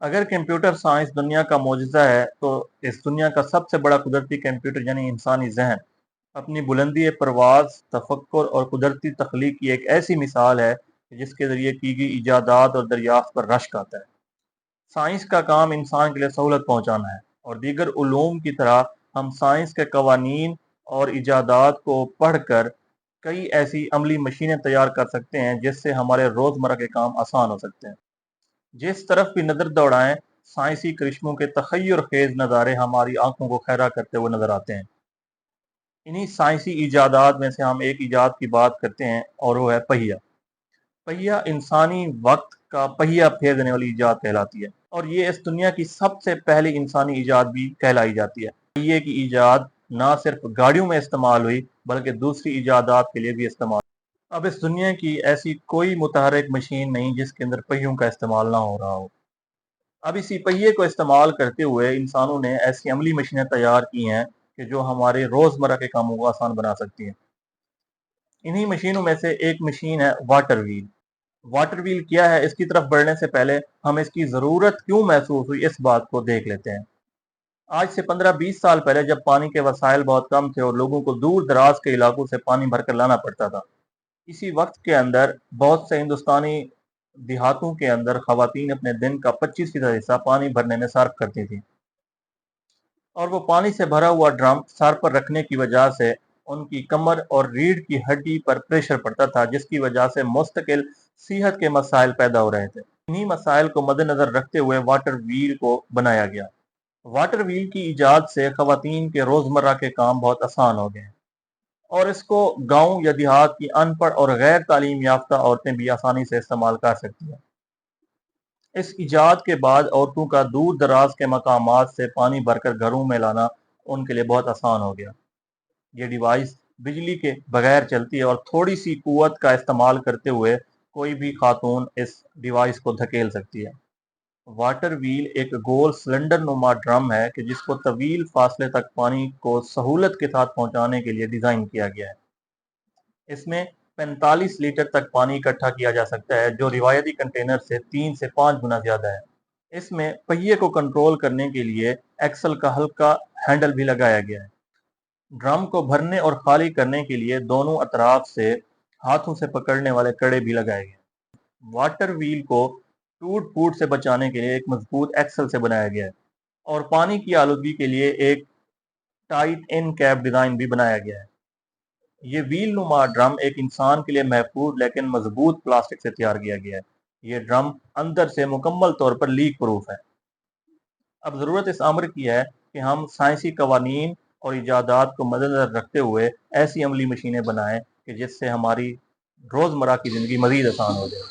अगर computer science दुनिया का मोजज़ा है, तो इस दुनिया का सबसे बड़ा कुदरती कंप्यूटर यानी इंसानी ज़हन अपनी बुलंदी परवाज़, तफक्कुर और कुदरती तख्लीक की एक ऐसी मिसाल है जिसके ज़रिए की गई इजादात और दरियाफ्त पर रश्क आता है। साइंस का काम इंसान के लिए सहूलत पहुँचाना है, और दीगर उलूम की तरह हम साइंस के कवानीन और इजादात को पढ़ कर कई ऐसी अमली मशीनें तैयार कर सकते हैं जिससे हमारे रोज़मर्रा के काम आसान हो सकते हैं। जिस तरफ भी नज़र दौड़ाएं, साइंसी करिश्मों के तखय्युर खेज नज़ारे हमारी आंखों को खैरा करते हुए नजर आते हैं। इन्हीं साइंसी इजादात में से हम एक इजाद की बात करते हैं, और वो है पहिया। पहिया इंसानी वक्त का पहिया फेर देने वाली इजाद कहलाती है, और ये इस दुनिया की सबसे पहली इंसानी इजाद भी कहलाई जाती है। पहिए की इजाद ना सिर्फ गाड़ियों में इस्तेमाल हुई, बल्कि दूसरी इजादात के लिए भी इस्तेमाल। अब इस दुनिया की ऐसी कोई मुतहरिक मशीन नहीं जिसके अंदर पहियों का इस्तेमाल ना हो रहा हो। अब इसी पहिए को इस्तेमाल करते हुए इंसानों ने ऐसी अमली मशीनें तैयार की हैं कि जो हमारे रोजमर्रा के कामों को आसान बना सकती हैं। इन्हीं मशीनों में से एक मशीन है वाटर व्हील। वाटर व्हील क्या है, इसकी तरफ बढ़ने से पहले हम इसकी जरूरत क्यों महसूस हुई इस बात को देख लेते हैं। आज से 15-20 साल पहले जब पानी के वसाइल बहुत कम थे और लोगों को दूर दराज के इलाकों से पानी भरकर लाना पड़ता था, इसी वक्त के अंदर बहुत से हिंदुस्तानी देहातों के अंदर खवातीन अपने दिन का 25% हिस्सा पानी भरने में सर्फ करती थी, और वो पानी से भरा हुआ ड्रम सर पर रखने की वजह से उनकी कमर और रीढ़ की हड्डी पर प्रेशर पड़ता था, जिसकी वजह से मुस्तकिल सेहत के मसाइल पैदा हो रहे थे। इन्हीं मसाइल को मद्देनजर रखते हुए वाटर व्हील को बनाया गया। वाटर व्हील की इजाद से खवातीन के रोजमर्रा के काम बहुत आसान हो गए, और इसको गांव या देहात की अनपढ़ और गैर तालीम याफ्ता औरतें भी आसानी से इस्तेमाल कर सकती हैं। इस इजाद के बाद औरतों का दूर दराज के मकामात से पानी भरकर घरों में लाना उनके लिए बहुत आसान हो गया। ये डिवाइस बिजली के बगैर चलती है, और थोड़ी सी कुव्वत का इस्तेमाल करते हुए कोई भी खातून इस डिवाइस को धकेल सकती है। वाटर व्हील एक गोल सिलेंडर नुमा ड्रम है कि जिसको तवील फासले तक पानी को सहूलत के साथ पहुंचाने के लिए डिजाइन किया गया है। इसमें 45 लीटर तक पानी इकट्ठा किया जा सकता है, जो रिवायती कंटेनर से 3 से 5 गुना ज्यादा है। इसमें पहिए को कंट्रोल करने के लिए एक्सल का हल्का हैंडल भी लगाया गया है। ड्रम को भरने और खाली करने के लिए दोनों अतराफ से हाथों से पकड़ने वाले कड़े भी लगाए गए। वाटर व्हील को टूट फूट से बचाने के लिए एक मजबूत एक्सल से बनाया गया है, और पानी की आलूदगी के लिए एक टाइट इन कैप डिजाइन भी बनाया गया है। ये व्हील नुमा ड्रम एक इंसान के लिए महफूज लेकिन मजबूत प्लास्टिक से तैयार किया गया है। ये ड्रम अंदर से मुकम्मल तौर पर लीक प्रूफ है। अब जरूरत इस अमर की है कि हम साइंसी कवानीन और इजादात को मद्देनजर रखते हुए ऐसी अमली मशीनें बनाएं कि जिससे हमारी रोजमर्रा की जिंदगी मजीद आसान हो जाए।